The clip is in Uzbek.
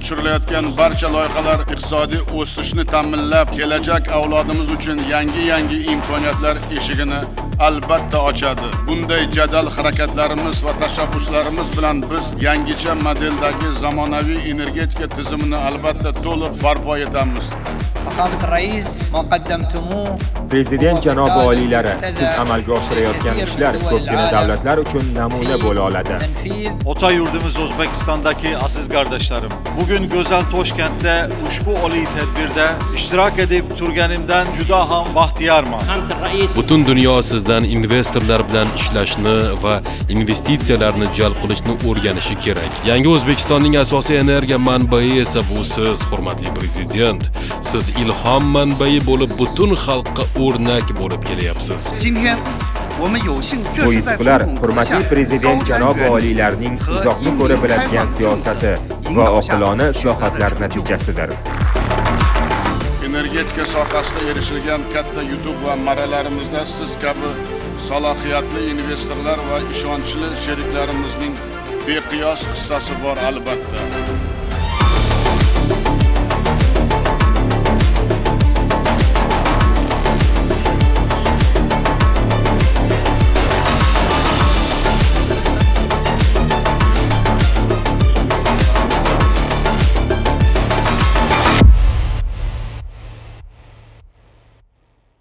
oshirilayotgan barcha loyihalar iqtisodiy o'sishni ta'minlab, kelajak avlodimiz uchun yangi imkoniyatlar eshigini albatta ochadi. Bunday jadal harakatlarimiz va tashabbuslarimiz bilan biz yangicha modeldagi zamonaviy energetika tizimini albatta to'liq barpo etamiz. Prezident janobi oliylari, siz amalga oshirayotgan ishlar ko'pgina davlatlar uchun namuna bo'la oladi. Ota yurdumuz O'zbekistondagi aziz qardaşlarım, bugün go'zal Toshkentda ushbu oliy tadbirda ishtirok etib turganimdan juda ham baxtiyorman. Butun dunyo sizdan investorlar bilan ishlashni va investitsiyalarni jalb qilishni o'rganishi kerak. Yangi O'zbekistonning asosiy energiya manbai esa bu siz, hurmatli prezident. Siz ilhom manbai bo'lib, butun xalqqa o'rnak bo'lib kelyapsiz. Bu yutuqlar hurmatli prezident janobi oliylarining uzoqni ko'ra biladigan siyosati va oqilona islohotlar natijasidir. Energetika sohasida erishilgan katta yutuq va marralarimizda siz kabi salohiyatli investorlar va ishonchli sheriklarimizning beqiyos hissasi bor albatta.